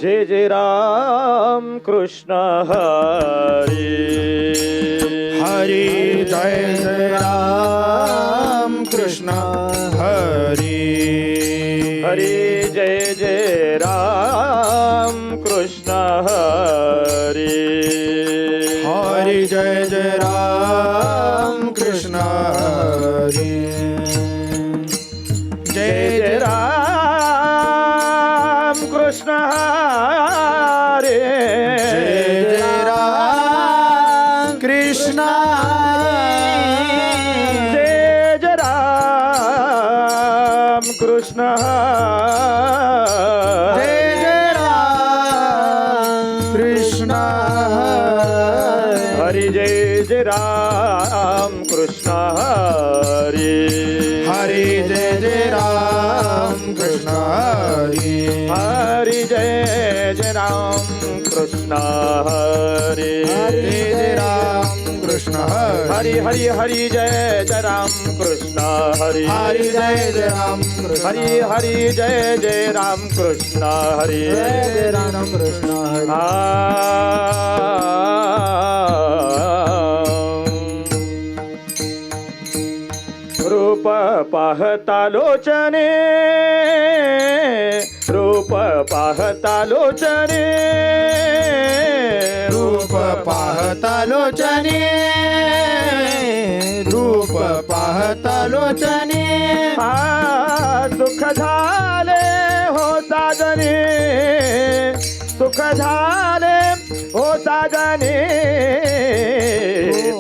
जय जय राम कृष्ण हरी हरी जय जय राम कृष्ण हरी हरी जय जय राम कृष्ण हरी हरी जय जय राम कृष्ण हरी जय जय राम कृष्ण हरी जय जय राम कृष्ण जय जय राम कृष्ण जय जय राम कृष्ण हरि जय जय राम कृष्ण हरि हरी जय जय राम कृष्ण हरी हरि जय जय राम कृष्ण हरि जय जय राम कृष्ण हरि हरि हरि जय जय राम कृष्ण हरि हरी जय जय राम कृष्ण हरि हरि जय जय राम कृष्ण हरि जय जय राम कृष्ण हरी रूप पाहता लोचने रूप पाहता लोचने रूप पाहता लोचने रूप पाहता लोचने सुख झाले हो साजने सुख झाले हो साजने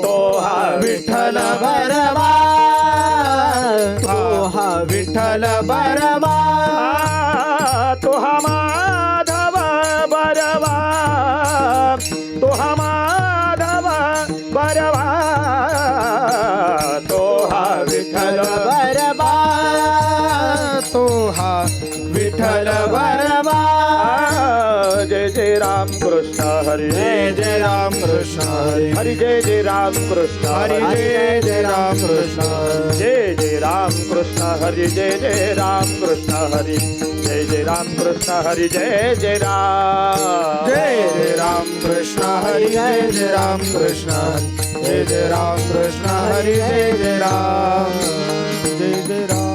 तो हा विठ्ठल बरवा तो हा विठ्ठल बरवा तो हा माधव बरवा तो हा माधव बरवा तो हा विठ्ठल बरवा तो हा विठ्ठल बरवा जय जय राम कृष्ण हरी जय जय राम कृष्ण हरी हरि जय जय राम कृष्ण हरी हरि जय जय राम कृष्ण जय जय राम कृष्ण हरि जय जय राम कृष्ण हरि जय जय राम कृष्ण हरि जय जय राम जय जय राम कृष्ण हरी जय जय राम कृष्ण जय जय राम कृष्ण हरी जय जय राम जय जय राम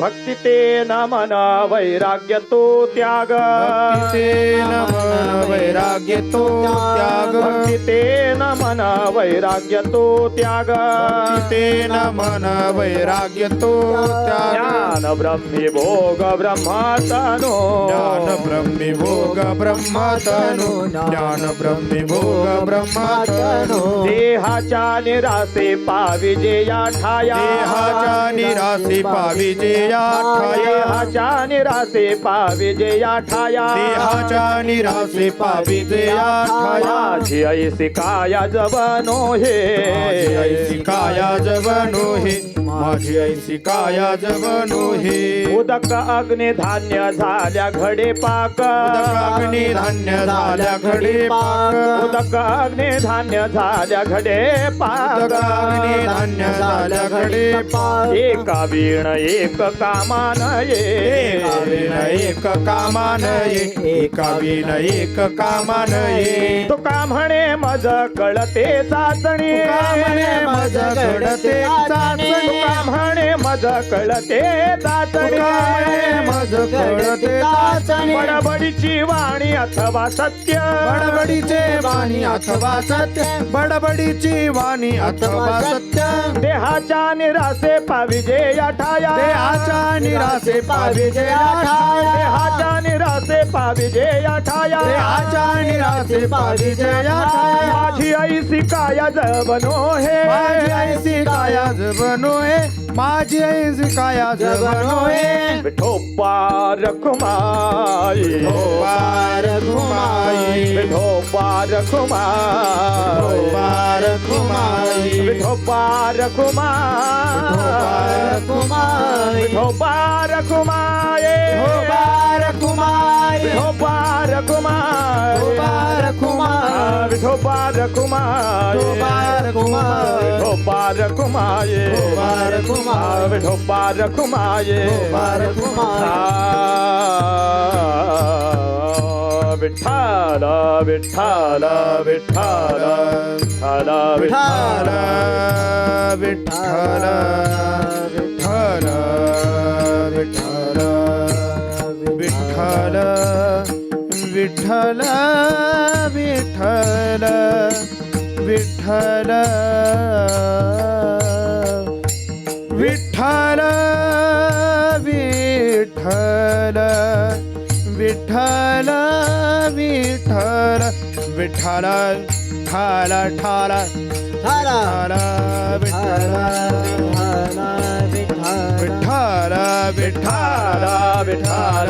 भक्ती ते न मन वैराग्य तो त्याग भक्ती ते न मन वैराग्य तो त्याग भक्ती ते न मन वैराग्य तो त्याग भक्ती ते न मन वैराग्य तो त्याग ज्ञान ब्रह्मी भोग ब्रह्मातनो ज्ञान ब्रह्मी भोग ब्रह्मातनु ज्ञान ब्रह्मी भोग ब्रह्मातनु देहाच्या निरासे पाविजे या ठाया देहाच्या निरासे पाविजे या ठाया देहाच्या निरासे पाविजे या ठाया देहाच्या निरासे पाविजे या ठाया माझी ऐसी काया जवनो हे माझी ऐसी काया जवनो हे माझी ऐसी काया जवनो हे उदक अग्नी धान्य झाल्या घडे पाक उदक अग्नी धान्य झाल्या घडे पाक उदक अग्नी धान्य झाल्या घडे पाक उदक अग्नी धान्य झाल्या घडे पाक एका वीण एक कामान एका वीण एक कामान एका वीण एक कामान तुका म्हणे मज कळते चाचणी तुका म्हणे मज कळते चाचणी तुका म्हणे मज कळते चाचणी तुका म्हणे मज कळते चाचणी बडबडीची वाणी अथवा सत्य बडबडीचे वाणी अथवा सत्य बडबडीची वाणी अथवा सत्य देहाच्या निरासे पाविजे या ठाया देहाच्या निरासे पाविजे या ठाया देहाच्या निरासे पाविजे या ठाया देहाच्या निरासे पाविजे या ठाया माझी ऐसी काया जवनो हे माझी ऐसी काया जवनो हे माझी ऐसी काया जवनो हे विठोबा रखुमाई बार घुमाई विठोबा रखुमाई बार घुमाई विठोबा रखुमाई विठोबा रखुमाई बार घुमाई विठोबा रखुमाई बार घुमाई विठोबा विठोबा रखुमाये विठोबा रखुमाये विठोबा रखुमाये विठोबा रखुमाये विठ्ठल विठ्ठल विठ्ठल विठ्ठल विठ्ठल विठ्ठल विठ्ठल विठ्ठल विठ्ठल विठ्ठल विठ्ठल विठ्ठल विठ्ठल विठ्ठल विठ्ठल विठ्ठल ठाल ठाल ठाल विठ्ठल विठ्ठल विठ्ठल विठ्ठल विठ्ठल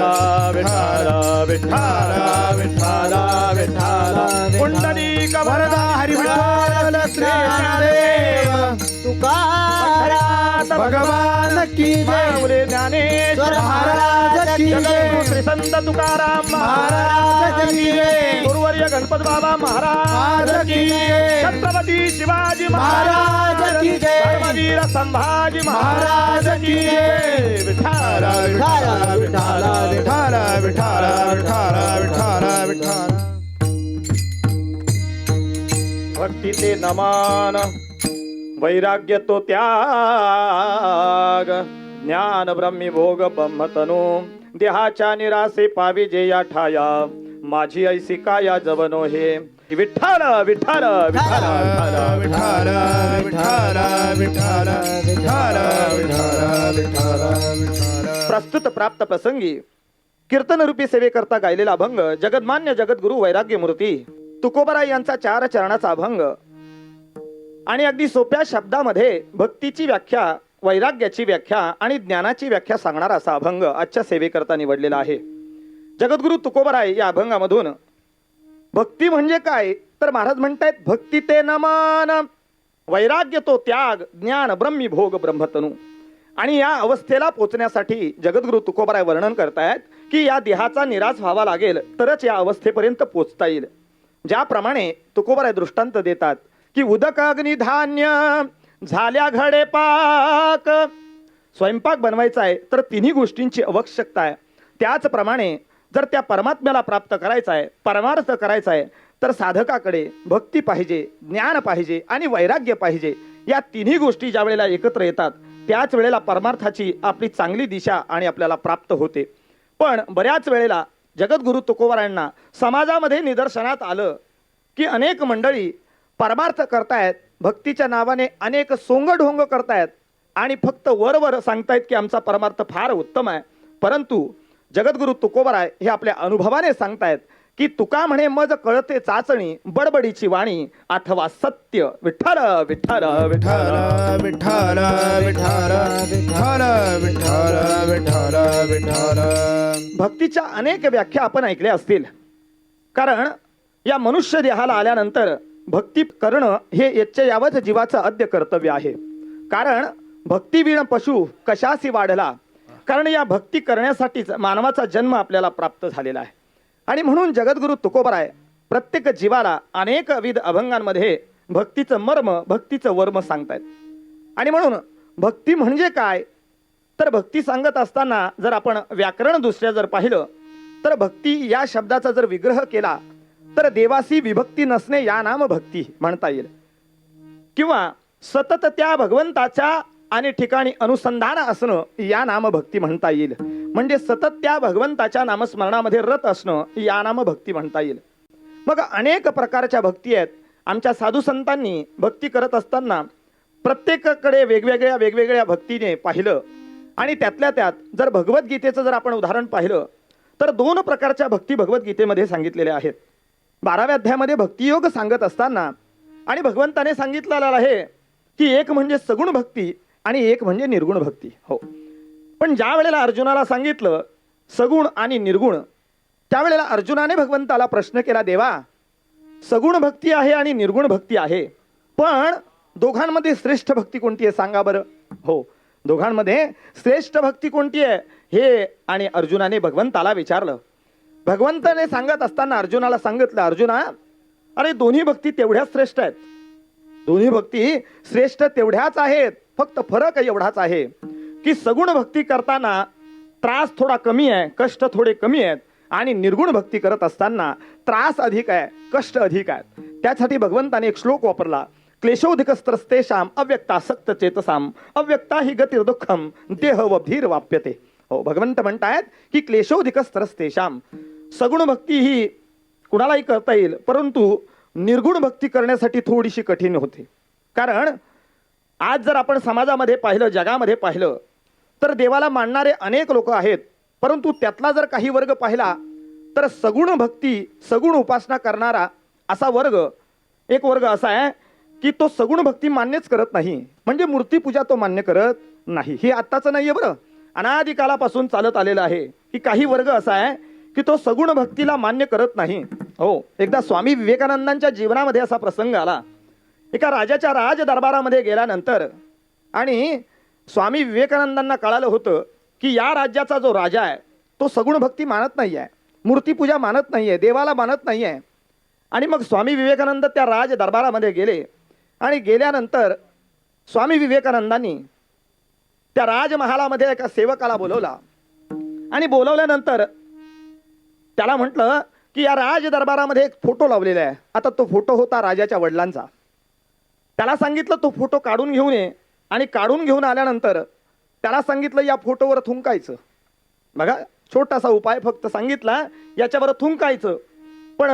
विठ्ठल विठ्ठल विठ्ठल पुंडलिक वरदा हरी विठ्ठल श्री ज्ञानदेव तुकाराम भगवान की जय ज्ञानेश्वर महाराज की जय श्री संत तुकाराम महाराज की जय गुरुवर्य गणपत बाबा महाराज की जय छत्रपती शिवाजी महाराज की जय धर्मवीर संभाजी महाराज की जय विठ्ठल विठ्ठल विठ्ठल विठ्ठल विठ्ठल विठ्ठल विठ्ठल विठ्ठल भक्ती ते नमन वैराग्य तो त्याग ज्ञान ब्रह्मी भोग ब्रह्मतनु देहाच्या निरासे पावी जे या ठाया माझी ऐसी काया जवनो हे विठ्ठल विठ्ठल विठ्ठल विठ्ठल विठ्ठल विठ्ठल विठ्ठल विठ्ठल विठ्ठल प्रस्तुत प्राप्त प्रसंगी कीर्तन रूपी सेवेकरता गायलेला अभंग जगन्मान्य जगद्गुरु वैराग्य मूर्ती तुकोबराय यांचा 4 चरणाचा अभंग आणि अगदी सोप्या शब्दामध्ये भक्तीची व्याख्या, वैराग्याची व्याख्या आणि ज्ञानाची व्याख्या सांगणारा असा अभंग आजच्या सेवेकरता निवडलेला आहे. जगद्गुरु तुकोबराय या अभंगामधून भक्ती म्हणजे काय तर महाराज म्हणतायत भक्ती ते नमन वैराग्य तो त्याग ज्ञान ब्रह्मी भोग ब्रह्मतनु. आणि या अवस्थेला पोचण्यासाठी जगद्गुरु तुकोबराय वर्णन करतायत की या देहाचा निराश व्हावा लागेल तरच या अवस्थेपर्यंत पोचता येईल. ज्याप्रमाणे तुकोबराय दृष्टांत देतात की उदक अग्नी धान्य झाल्या घडे पाक. स्वयंपाक बनवायचा आहे तर तिन्ही गोष्टींची आवश्यकता आहे. त्याचप्रमाणे जर त्या परमात्म्याला प्राप्त करायचा आहे, परमार्थ करायचा आहे तर साधकाकडे भक्ती पाहिजे, ज्ञान पाहिजे आणि वैराग्य पाहिजे. या तिन्ही गोष्टी ज्या वेळेला एकत्र येतात त्याच वेळेला परमार्थाची आपली चांगली दिशा आणि आपल्याला प्राप्त होते. पण बऱ्याच वेळेला जगद्गुरु तुकोबरायांना समाजामध्ये निदर्शनात आलं की अनेक मंडळी परमार्थ करतायत, भक्तीच्या नावाने अनेक सोंगढोंग करतायत आणि फक्त वरवर सांगतायत की आमचा परमार्थ फार उत्तम आहे. परंतु जगद्गुरु तुकोबराय हे आपल्या अनुभवाने सांगतायत की तुका म्हणे मज कळते चाचणी बडबडीची वाणी अथवा सत्य. विठ्ठल विठ्ठल विठ्ठल विठ्ठल विठ्ठल विठ्ठल विठ्ठल विठ्ठल विठ्ठल. भक्तीच्या अनेक व्याख्या आपण ऐकल्या असतील. कारण या मनुष्य देहाला आल्यानंतर भक्ती करणं हे यच्चयावत जीवाचं आद्य कर्तव्य आहे. कारण भक्तीविण पशु कशासी वाढला. कारण या भक्ती करण्यासाठीच मानवाचा जन्म आपल्याला प्राप्त झालेला आहे. आणि म्हणून जगद्गुरु तुकोबराय प्रत्येक जीवाला अनेकविध अभंगांमध्ये भक्तीचं मर्म, भक्तीचं वर्म सांगतायत. आणि म्हणून भक्ती म्हणजे काय तर भक्ती सांगत असताना जर आपण व्याकरण दुसऱ्या जर पाहिलं तर भक्ती या शब्दाचा जर विग्रह केला तर देवासी विभक्ती नसणे या नाम भक्ती म्हणता येईल. किंवा सतत त्या भगवंताच्या आणि ठिकाणी अनुसंधान असणं या नाम भक्ती म्हणता येईल. म्हणजे सतत त्या भगवंताच्या नामस्मरणामध्ये रत असणं या नाम भक्ती म्हणता येईल. मग अनेक प्रकारच्या भक्ती आहेत. आमच्या साधू संतांनी भक्ती करत असताना प्रत्येकाकडे वेगवेगळ्या भक्तीने पाहिलं. आणि त्यातल्या त्यात जर भगवद्गीतेचं जर आपण उदाहरण पाहिलं तर 2 प्रकारच्या भक्ती भगवद्गीतेमध्ये सांगितलेल्या आहेत. 12व्या अध्यायामध्ये भक्तियोग सांगत असताना आणि भगवंताने सांगितलेलं आहे की एक म्हणजे सगुण भक्ती आणि एक म्हणजे निर्गुण भक्ती. हो, पण ज्या वेळेला अर्जुनाला सांगितलं सगुण आणि निर्गुण त्यावेळेला अर्जुनाने भगवंताला प्रश्न केला, देवा सगुण भक्ती आहे आणि निर्गुण भक्ती आहे, पण दोघांमध्ये श्रेष्ठ भक्ती कोणती आहे सांगा बरं. हो, दोघांमध्ये श्रेष्ठ भक्ती कोणती आहे हे आणि अर्जुनाने भगवंताला विचारलं. भगवंताने सांगत असताना अर्जुनाला सांगितलं, अर्जुना अरे दोन्ही भक्ती तेवढ्याच श्रेष्ठ आहेत. दोन्ही भक्ती श्रेष्ठ तेवढ्याच आहेत. फक्त फरक एवढाच आहे की सगुण भक्ती करताना त्रास थोडा कमी आहे, कष्ट थोडे कमी आहेत. आणि निर्गुण भक्ती करत असताना त्रास अधिक आहे, कष्ट अधिक आहेत. त्यासाठी भगवंताने एक श्लोक वापरला, क्लेशोधिकस्त्रस्तेषाम अव्यक्तासक्त चेतसाम अव्यक्ता ही गतिर् दुःखम देह वब्धीर वाप्यते. हो, भगवंत म्हणतायत की क्लेशोधिकस्त्रस्तेषाम, सगुण भक्ती ही कुणालाही करता येईल, परंतु निर्गुण भक्ती करण्यासाठी थोडीशी कठीण होते. कारण आज जर आपण समाजामध्ये पाहिलं, जगामध्ये पाहिलं, तर देवाला मानणारे अनेक लोक आहेत, परंतु त्यातला जर काही वर्ग पाहिला तर सगुण भक्ती, सगुण उपासना करणारा असा वर्ग, एक वर्ग असा आहे की तो सगुण भक्ती मान्यच करत नाही. म्हणजे मूर्तीपूजा तो मान्य करत नाही. हे आत्ताचं नाहीये बरं, अनादिकालापासून चालत आलेलं आहे की काही वर्ग असा आहे की तो सगुण भक्तीला मान्य करत नाही. हो, एकदा स्वामी विवेकानंदांच्या जीवनामध्ये असा प्रसंग आला. एका राजाच्या राज दरबारामध्ये गेल्यानंतर आणि स्वामी विवेकानंदांना कळालं होतं की या राज्याचा जो राजा आहे तो सगुण भक्ती मानत नाही आहे, मूर्तीपूजा मानत नाही आहे, देवाला मानत नाही आहे. आणि मग स्वामी विवेकानंद त्या राज दरबारामध्ये गेले आणि गेल्यानंतर स्वामी विवेकानंदांनी त्या राजमहालामध्ये एका सेवकाला बोलवला आणि बोलवल्यानंतर त्याला म्हटलं की या राज दरबारामध्ये एक फोटो लावलेला आहे. आता तो फोटो होता राजाच्या वडिलांचा. त्याला सांगितलं तो फोटो काढून घेऊन ये आणि काढून घेऊन आल्यानंतर त्याला सांगितलं या फोटोवर थुंकायचं. बघा, छोटासा उपाय फक्त सांगितला, याच्यावर थुंकायचं. पण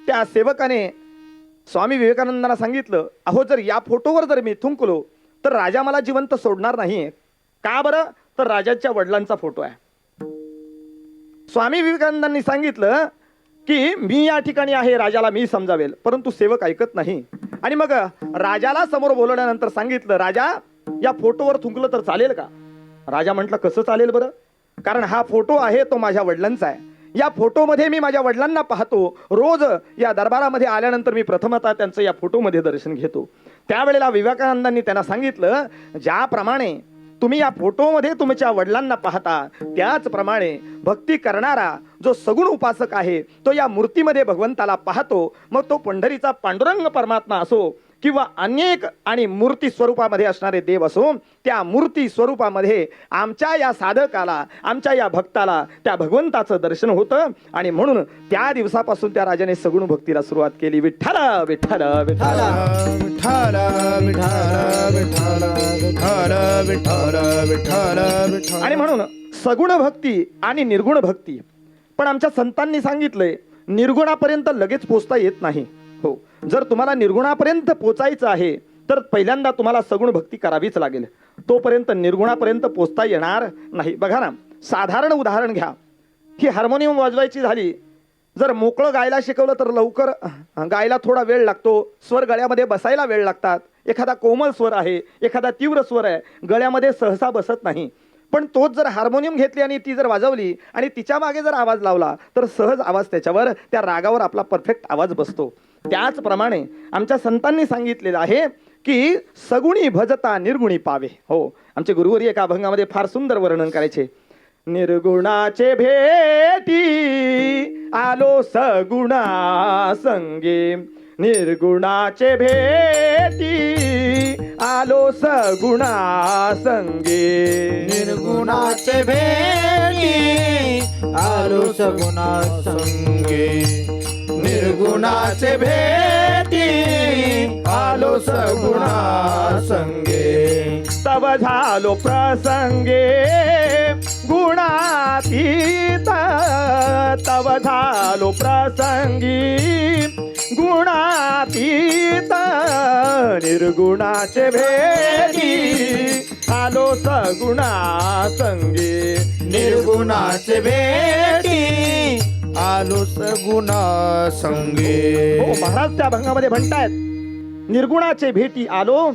त्या सेवकाने स्वामी विवेकानंदांना सांगितलं, अहो जर या फोटोवर जर मी थुंकलो तर राजा मला जिवंत सोडणार नाहीये. का बरं? तर राजाच्या वडिलांचा फोटो आहे. स्वामी विवेकानंदांनी सांगितलं की मी या ठिकाणी आहे, राजाला मी समजावेल. परंतु सेवक ऐकत नाही. आणि मग राजाला समोर बोलवल्यानंतर सांगितलं, राजा या फोटोवर थुंकलं तर चालेल का? राजा म्हटलं, कसं चालेल बरं? कारण हा फोटो आहे तो माझ्या वडिलांचा आहे. या फोटोमध्ये मी माझ्या वडिलांना पाहतो. रोज या दरबारामध्ये आल्यानंतर मी प्रथमतः त्यांचं या फोटोमध्ये दर्शन घेतो. त्यावेळेला विवेकानंदांनी त्यांना सांगितलं, ज्याप्रमाणे तुम्ही या फोटोमध्ये तुमच्या वडिलांना पाहता, त्याचप्रमाणे भक्ती करणारा जो सगुण उपासक आहे तो या मूर्तीमध्ये भगवंताला पाहतो. मग तो पंढरीचा पांडुरंग परमात्मा असो किंवा अनेक आणि मूर्ती स्वरूपामध्ये असणारे देव असो, त्या मूर्ती स्वरूपामध्ये आमच्या या साधकाला, आमच्या या भक्ताला त्या भगवंताचं दर्शन होतं. आणि म्हणून त्या दिवसापासून त्या राजाने सगुण भक्तीला सुरुवात केली. विठ्ठल विठ्ठल विठ्ठल विठ्ठल विठ्ठल विठ्ठल विठ्ठल विठ्ठल विठ्ठल. आणि म्हणून सगुण भक्ती आणि निर्गुण भक्ती. पण आमच्या संतांनी सांगितलंय निर्गुणापर्यंत लगेच पोचता येत नाही. हो, जर तुम्हाला निर्गुणापर्यंत पोचायचं आहे तर पहिल्यांदा तुम्हाला सगुण भक्ती करावीच लागेल. तोपर्यंत निर्गुणापर्यंत पोचता येणार नाही. बघा ना, साधारण उदाहरण घ्या. ही हार्मोनियम वाजवायची झाली, जर मोकळं गायला शिकवलं तर लवकर गायला थोडा वेळ लागतो. स्वर गळ्यामध्ये बसायला वेळ लागतात. एखादा कोमल स्वर आहे, एखादा तीव्र स्वर आहे, गळ्यामध्ये सहसा बसत नाही. पण तोच जर हार्मोनियम घेतली आणि ती जर वाजवली आणि तिच्या मागे जर आवाज लावला तर सहज आवाज त्याच्यावर, त्या रागावर आपला परफेक्ट आवाज बसतो. त्याचप्रमाणे आमच्या संतांनी सांगितलेलं आहे की सगुणी भजता निर्गुणी पावे. हो, आमचे गुरुवरी एका अभंगामध्ये फार सुंदर वर्णन करायचे. निर्गुणाचे भेटी आलो सगुणा संगे, निर्गुणाचे भेटी आलो सगुणा संगे, निर्गुणाचे भेटी आलो सगुणा संगे, निर्गुणाचे भेटी आलो सगुणा संगे. तव झालो प्रसंगे गुणातीत, तव झालो प्रसंगी गुणातीत, निर्गुणाचे भेटी आलो सगुणा संगे, निर्गुणाचे भेटी आलो सगुणा संगे. हो, महाराज त्या अभंगामध्ये म्हणतायत निर्गुणाचे भेटी आलो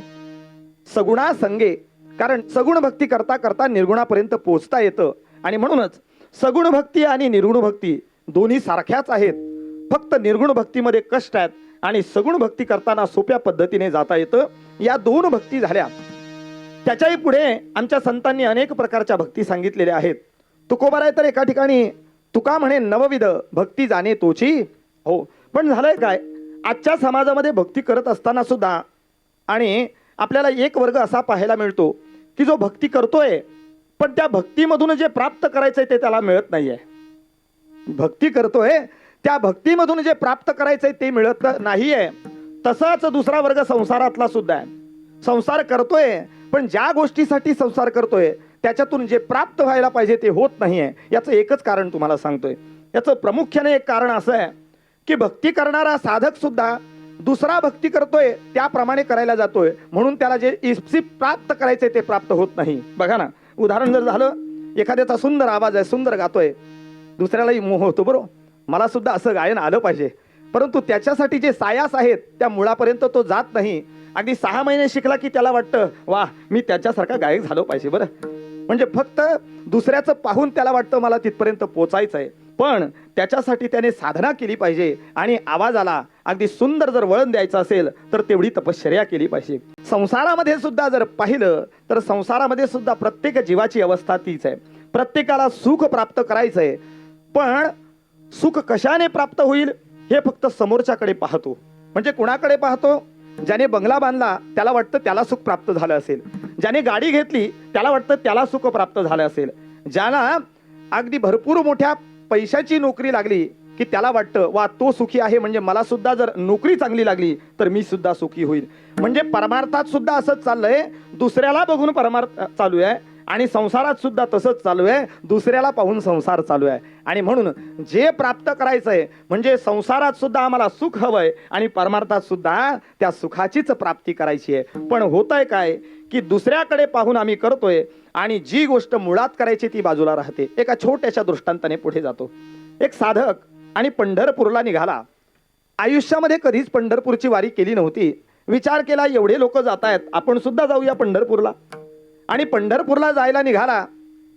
सगुणा संगे. कारण सगुण भक्ती करता करता निर्गुणापर्यंत पोहोचता येतं. आणि म्हणूनच सगुण भक्ती आणि निर्गुण भक्ती दोन्ही सारख्याच आहेत. फक्त निर्गुण भक्तीमध्ये कष्ट आहेत आणि सगुण भक्ती करताना सोप्या पद्धतीने जाता येतं. या दोन भक्ती झाल्या. त्याच्याही पुढे आमच्या संतांनी अनेक प्रकारच्या भक्ती सांगितलेल्या आहेत. तुकोबाराय तर एका ठिकाणी तुका म्हणे नवविध भक्ती जाणे तोची. हो, पण झालंय काय, आजच्या समाजामध्ये भक्ती करत असताना सुद्धा आणि आपल्याला एक वर्ग असा पाहायला मिळतो की जो भक्ती करतोय पण त्या भक्तीमधून जे प्राप्त करायचंय ते त्याला मिळत नाहीये. भक्ती करतोय त्या भक्तीमधून जे प्राप्त करायचंय ते मिळत नाहीये. तसाच दुसरा वर्ग संसारातला सुद्धा आहे. संसार करतोय पण ज्या गोष्टीसाठी संसार करतोय त्याच्यातून जे प्राप्त व्हायला पाहिजे ते होत नाहीये. याचं एकच कारण तुम्हाला सांगतोय. याचं प्रामुख्याने एक कारण असं आहे की भक्ती करणारा साधक सुद्धा दुसरा भक्ती करतोय त्याप्रमाणे करायला जातोय म्हणून त्याला जे इप्सित प्राप्त करायचंय ते प्राप्त होत नाही. बघा ना, उदाहरण जर झालं, एखाद्याचा सुंदर आवाज आहे, सुंदर गातोय, दुसऱ्यालाही मोह होतो, बरोबर, मला सुद्धा असं गायन आलं पाहिजे, परंतु त्याच्यासाठी जे सायास आहेत त्या मुळापर्यंत तो जात नाही. अगदी 6 महिने शिकला की त्याला वाटतं वा मी त्याच्यासारखा गायक झालो पाहिजे. बरं, म्हणजे फक्त दुसऱ्याचं पाहून त्याला वाटतं मला तिथपर्यंत पोचायचं आहे, पण त्याच्यासाठी त्याने साधना केली पाहिजे आणि आवाजाला अगदी सुंदर जर वळण द्यायचं असेल तर तेवढी तपश्चर्या केली पाहिजे. संसारामध्ये सुद्धा जर पाहिलं तर संसारामध्ये सुद्धा प्रत्येक जीवाची अवस्था तीच आहे. प्रत्येकाला सुख प्राप्त करायचंय, पण सुख कशाने प्राप्त होईल हे फक्त समोरच्याकडे पाहतो. म्हणजे कुणाकडे पाहतो? ज्याने बंगला बांधला त्याला वाटतं त्याला सुख प्राप्त झालं असेल, ज्याने गाडी घेतली त्याला वाटतं त्याला सुख प्राप्त झालं असेल, ज्याला अगदी भरपूर मोठ्या पैशाची नोकरी लागली की त्याला वाटतं वा तो सुखी आहे, म्हणजे मला सुद्धा जर नोकरी चांगली लागली तर मी सुद्धा सुखी होईल. म्हणजे परमार्थात सुद्धा असंच चाललंय, दुसऱ्याला बघून परमार्थ चालू आहे आणि संसारात सुद्धा तसंच चालू आहे, दुसऱ्याला पाहून संसार चालू आहे. आणि म्हणून जे प्राप्त करायचंय म्हणजे संसारात सुद्धा आम्हाला सुख हवंय आणि परमार्थात सुद्धा त्या सुखाचीच प्राप्ती करायची आहे. पण होतंय काय की दुसऱ्याकडे पाहून आम्ही करतोय आणि जी गोष्ट मुळात करायची ती बाजूला राहते. एका छोट्याशा दृष्टांताने पुढे जातो. एक साधक आणि पंढरपूरला निघाला. आयुष्यामध्ये कधीच पंढरपूरची वारी केली नव्हती. विचार केला एवढे लोक जात आहेत, आपण सुद्धा जाऊया पंढरपूरला. आणि पंढरपूरला जायला निघाला.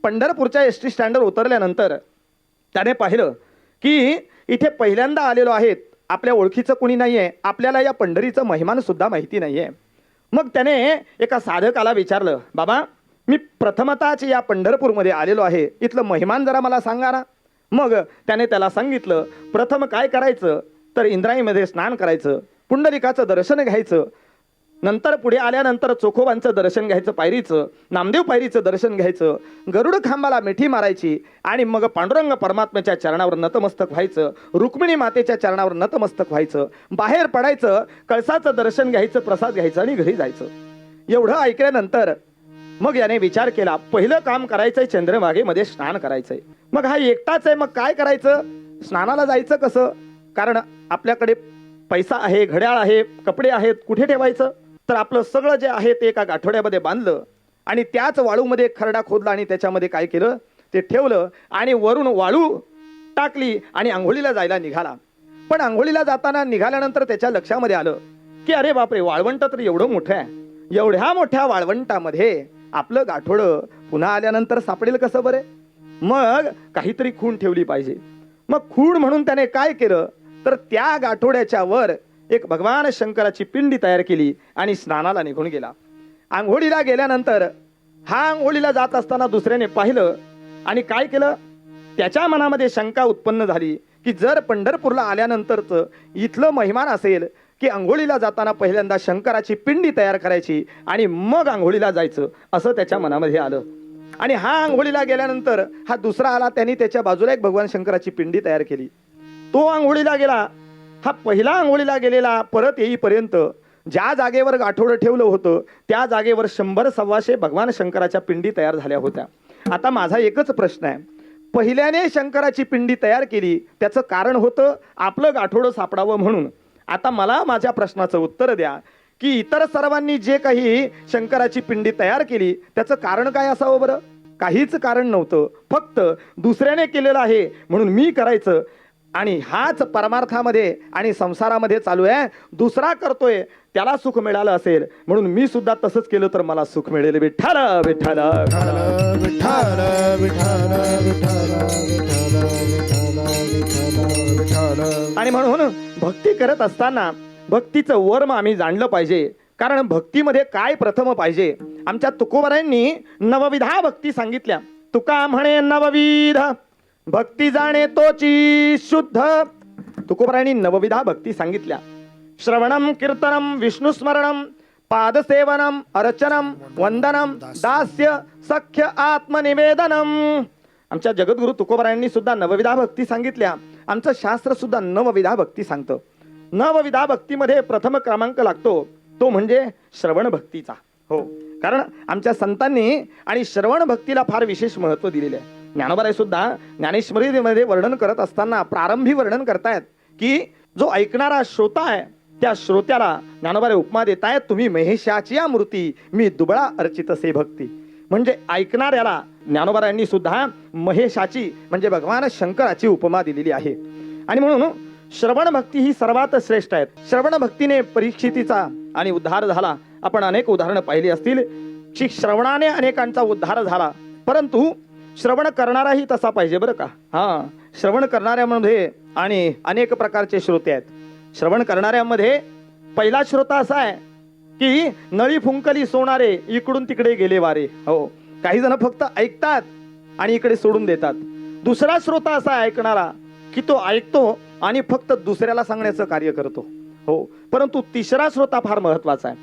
पंढरपूरच्या एस टी स्टँडवर उतरल्यानंतर त्याने पाहिलं की इथे पहिल्यांदा आलेलो आहेत, आपल्या ओळखीचं कोणी नाहीये, आपल्याला या पंढरीचं महिमान सुद्धा माहिती नाहीये. मग त्याने एका साधकाला विचारलं, बाबा मी प्रथमतःच या पंढरपूरमध्ये आलेलो आहे, इथलं महिमान जरा मला सांगा ना. मग त्याने त्याला सांगितलं, प्रथम काय करायचं तर इंद्रायणीमध्ये स्नान करायचं, पुंडलिकाचं दर्शन घ्यायचं, नंतर पुढे आल्यानंतर चोखोबांचं दर्शन घ्यायचं, पायरीचं, नामदेव पायरीचं दर्शन घ्यायचं, गरुड खांबाला मिठी मारायची आणि मग पांडुरंग परमात्म्याच्या चरणावर नतमस्तक व्हायचं, रुक्मिणी मातेच्या चरणावर नतमस्तक व्हायचं, बाहेर पडायचं, कळसाचं दर्शन घ्यायचं, प्रसाद घ्यायचं आणि घरी जायचं. एवढं ऐकल्यानंतर मग याने विचार केला, पहिलं काम करायचंय चंद्रभागेमध्ये स्नान करायचंय. मग हा एकटाच आहे, मग काय करायचं, स्नानाला जायचं कसं, कारण आपल्याकडे पैसा आहे, घड्याळ आहे, कपडे आहेत, कुठे ठेवायचं, तर आपलं सगळं जे आहे ते एका गाठोड्यामध्ये बांधलं आणि त्याच वाळूमध्ये खरडा खोदला आणि त्याच्यामध्ये काय केलं ते ठेवलं आणि वरून वाळू टाकली आणि आंघोळीला जायला निघाला. पण आंघोळीला जाताना निघाल्यानंतर त्याच्या लक्षामध्ये आलं की अरे बापरे, वाळवंट तर एवढं मोठं आहे, एवढ्या मोठ्या वाळवंटामध्ये आपलं गाठोडं पुन्हा आल्यानंतर सापडेल कसं बरे. मग काहीतरी खूण ठेवली पाहिजे. मग खूण म्हणून त्याने काय केलं तर त्या गाठोड्याच्या वर एक भगवान शंकराची पिंडी तयार केली आणि स्नानाला निघून गेला. आंघोळीला गेल्यानंतर हा आंघोळीला जात असताना दुसऱ्याने पाहिलं आणि काय केलं, त्याच्या मनामध्ये शंका उत्पन्न झाली की जर पंढरपूरला आल्यानंतरच इथलं महिमान असेल की आंघोळीला जाताना पहिल्यांदा शंकराची पिंडी तयार करायची आणि मग आंघोळीला जायचं, असं त्याच्या मनामध्ये आलं. आणि हा आंघोळीला गेल्यानंतर हा दुसरा आला, त्यांनी त्याच्या बाजूला एक भगवान शंकराची पिंडी तयार केली. तो आंघोळीला गेला. हा पहिला आंघोळीला गेलेला परत येईपर्यंत ज्या जागेवर गाठोडं ठेवलं होतं त्या जागेवर 100-125 भगवान शंकराच्या पिंडी तयार झाल्या होत्या. आता माझा एकच प्रश्न आहे, पहिल्याने शंकराची पिंडी तयार केली त्याचं कारण होतं आपलं गाठोडं सापडावं म्हणून. आता मला माझ्या प्रश्नाचं उत्तर द्या की इतर सर्वांनी जे काही शंकराची पिंडी तयार केली त्याचं कारण काय असावं बरं. काहीच कारण नव्हतं, फक्त दुसऱ्याने केलेलं आहे म्हणून मी करायचं. आणि हाच परमार्थामध्ये आणि संसारामध्ये चालू आहे. दुसरा करतोय त्याला सुख मिळालं असेल म्हणून मी सुद्धा तसंच केलं तर मला सुख मिळेल. विठ्ठल विठ्ठल विठ्ठल विठ्ठल विठ्ठल विठ्ठल. आणि म्हणून भक्ती करत असताना भक्तीचं वर्म आम्ही जाणलं पाहिजे. कारण भक्तीमध्ये काय प्रथम पाहिजे. आमच्या तुकोबारायांनी नवविधा भक्ती सांगितल्या. तुका म्हणे नवविध भक्ती जाणे तोची शुद्ध. तुकोबारायांनी नवविधा भक्ती सांगितल्या. श्रवणम कीर्तनम विष्णुस्मरणम पादसेवनम अर्चनम वंदनम दास्य सख्य आत्मनिवेदनम. आमच्या जगद्गुरु तुकोबरायांनी सुद्धा नवविधा भक्ती सांगितल्या. आमचं शास्त्र सुद्धा नवविधा भक्ती सांगतं. नवविधा भक्तीमध्ये प्रथम क्रमांक लागतो तो म्हणजे श्रवण भक्तीचा. हो, कारण आमच्या संतांनी आणि श्रवण भक्तीला फार विशेष महत्त्व दिलेले आहे. ज्ञानोबराय सुद्धा ज्ञानेश्वरीमध्ये वर्णन करत असताना प्रारंभी वर्णन करतायत की जो ऐकणारा श्रोता आहे त्या श्रोत्याला ज्ञानोबराय उपमा देत आहेत, तुम्ही महेशाची या मूर्ती मी दुबळा अर्चित से भक्ती. म्हणजे ऐकणाऱ्याला ज्ञानोबरायांनी सुद्धा महेशाची म्हणजे भगवान शंकराची उपमा दिलेली आहे. आणि म्हणून श्रवण भक्ती ही सर्वात श्रेष्ठ आहे. श्रवण भक्तीने परीक्षितीचा आणि उद्धार झाला. आपण अनेक उदाहरणं पाहिली असतील की श्रवणाने अनेकांचा उद्धार झाला, परंतु श्रवण करणाराही तसा पाहिजे बरं का. हा, श्रवण करणाऱ्यामध्ये आणि अनेक प्रकारचे श्रोते आहेत. श्रवण करणाऱ्यामध्ये पहिला श्रोता असा आहे की नळी फुंकली सोनारे इकडून तिकडे गेले वारे. हो, काही जण फक्त ऐकतात आणि इकडे सोडून देतात. दुसरा श्रोता असा आहे ऐकणारा की तो ऐकतो आणि फक्त दुसऱ्याला सांगण्याचं कार्य करतो. हो, परंतु तिसरा श्रोता फार महत्वाचा आहे.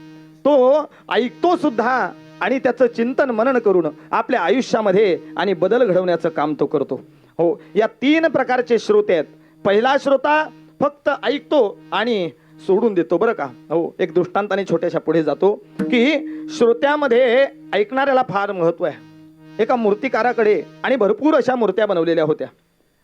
तो ऐकतो सुद्धा आणि त्याचं चिंतन मनन करून आपल्या आयुष्यामध्ये आणि बदल घडवण्याचं काम तो करतो. हो, या तीन प्रकारचे श्रोते आहेत. पहिला श्रोता फक्त ऐकतो आणि सोडून देतो बरं का. हो, एक दृष्टांताने छोट्याशा पुढे जातो की श्रोत्यामध्ये ऐकणाऱ्याला फार महत्व आहे. एका मूर्तिकाराकडे आणि भरपूर अशा मूर्त्या बनवलेल्या होत्या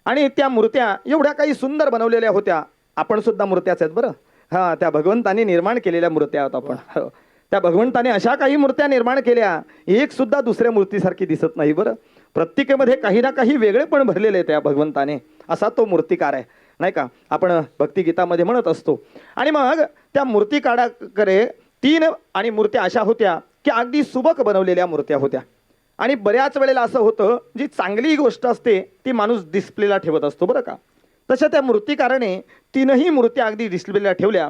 आणि त्या मूर्त्या एवढ्या काही सुंदर बनवलेल्या होत्या. आपण सुद्धा मूर्त्याच आहेत बरं. हा, त्या भगवंताने निर्माण केलेल्या मूर्त्या आहोत आपण. हो, त्या भगवंताने अशा काही मूर्त्या निर्माण केल्या एक सुद्धा दुसऱ्या मूर्तीसारखी दिसत नाही बरं. प्रत्येकामध्ये काही ना काही वेगळे पण भरलेले त्या भगवंताने. असा तो मूर्तिकार आहे नाही का, आपण भक्तिगीतामध्ये म्हणत असतो. आणि मग त्या मूर्तिकाराकडे तीन आणि मूर्त्या अशा होत्या की अगदी सुबक बनवलेल्या मूर्त्या होत्या. आणि बऱ्याच वेळेला असं होतं जी चांगली गोष्ट असते ती माणूस डिस्प्लेला ठेवत असतो बरं का. तशा त्या मूर्तिकाराने तीनही मूर्त्या अगदी डिस्प्लेला ठेवल्या.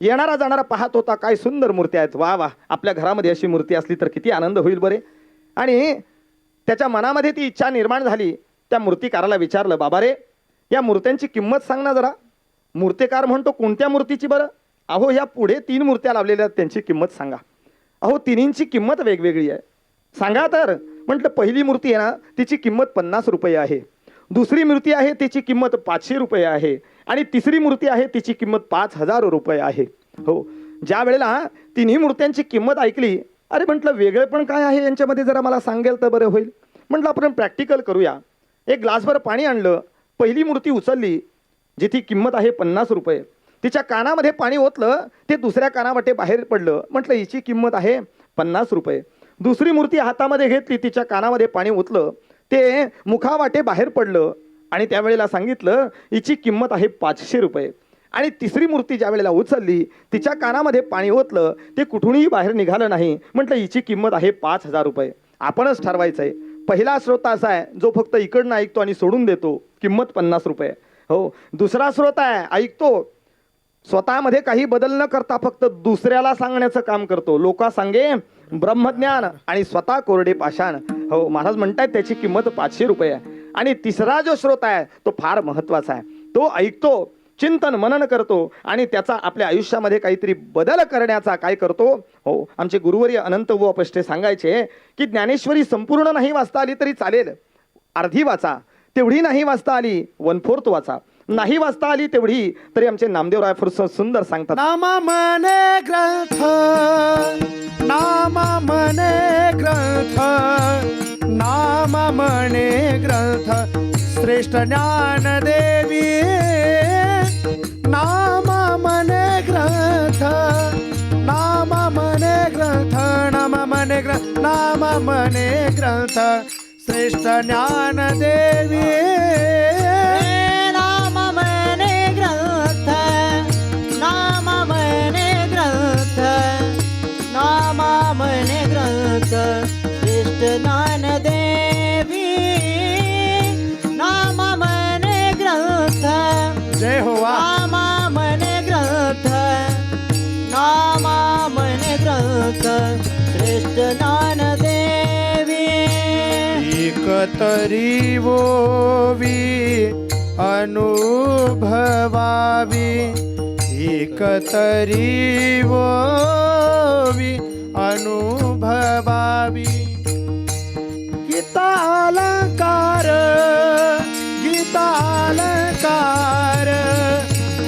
येणारा जाणारा पाहत होता काय सुंदर मूर्त्या आहेत, वा वा, आपल्या घरामध्ये अशी मूर्ती असली तर किती आनंद होईल बरे. आणि त्याच्या मनामध्ये ती इच्छा निर्माण झाली. त्या मूर्तिकाराला विचारलं, बाबा रे, या मूर्त्यांची किंमत सांग ना जरा. मूर्तिकार म्हणतो, कोणत्या मूर्तीची बरं? अहो, या पुढे 3 मूर्त्या लावलेल्या आहेत, त्यांची किंमत सांगा. अहो, तिन्हींची किंमत वेगवेगळी आहे. सांगा तर. म्हटलं, पहिली मूर्ती आहे ना तिची किंमत 50 रुपये आहे, दुसरी मूर्ती आहे तिची किंमत 500 रुपये आहे आणि तिसरी मूर्ती आहे तिची किंमत 5000 रुपये आहे. हो, ज्या वेळेला तिन्ही मूर्त्यांची किंमत ऐकली, अरे म्हटलं वेगळे पण काय आहे यांच्यामध्ये जरा मला सांगेल तर बरं होईल. म्हटलं आपण प्रॅक्टिकल करूया. एक ग्लासभर पाणी आणलं, पहिली मूर्ती उचलली जिथे किंमत आहे 50 रुपये, तिच्या कानामध्ये पाणी ओतलं, ते दुसऱ्या कानावाटे बाहेर पडलं. म्हटलं हिची किंमत आहे 50 रुपये. दुसरी मूर्ती हातामध्ये घेतली, तिच्या कानामध्ये पाणी ओतलं, ते मुखावाटे बाहेर पडलं आणि त्यावेळेला सांगितलं हिची किंमत आहे 500 रुपये. आणि तिसरी मूर्ती ज्या वेळेला उचलली, तिच्या कानामध्ये पाणी ओतलं, ते कुठूनही बाहेर निघालं नाही. म्हटलं हिची किंमत आहे 5000 रुपये. आपणच ठरवायचं आहे. पहिला श्रोता असा आहे जो फक्त इकडनं ऐकतो आणि सोडून देतो, किंमत 50 रुपये. हो, दुसरा श्रोता आहे ऐकतो, स्वतःमध्ये काही बदल न करता फक्त दुसऱ्याला सांगण्याचं काम करतो. लोका सांगे ब्रह्मज्ञान आणि स्वतः कोरडे पाषाण. हो, महाराज म्हणतायत त्याची किंमत 500 रुपये आहे. आणि तिसरा जो श्रोता आहे तो फार महत्वाचा आहे. तो ऐकतो, चिंतन मनन करतो आणि त्याचा आपल्या आयुष्यामध्ये काहीतरी बदल करण्याचा काय करतो. हो, आमचे गुरुवर्य अनंत व अपष्टे सांगायचे की ज्ञानेश्वरी संपूर्ण नाही वाचता आली तरी चालेल, अर्धी वाचा. तेवढी नाही वाचता आली 1/4 वाचा. नाही वाचता आली तेवढी तरी आमचे नामदेवराय फार सुंदर सांगतात. नामा मने ग्रंथ, नामा मने ग्रंथ, नामा मने ग्रंथ, श्रेष्ठ ज्ञान देवी. नामा मने ग्रंथ, नामा मने ग्रंथ, नामा मने ग्रंथ, नामा मने ग्रंथ, श्रेष्ठ ज्ञान देवी. श्रेष्ठ ज्ञान देवी नाम मने ग्रंथ. जय हो. नामा मने ग्रंथ, नामा मने ग्रंथ, श्रेष्ठ ज्ञान देवी. एकतरी वोवी अनुभवावी, एकतरी वोवी अनुभवावी. गीतालंकार गीतालंकार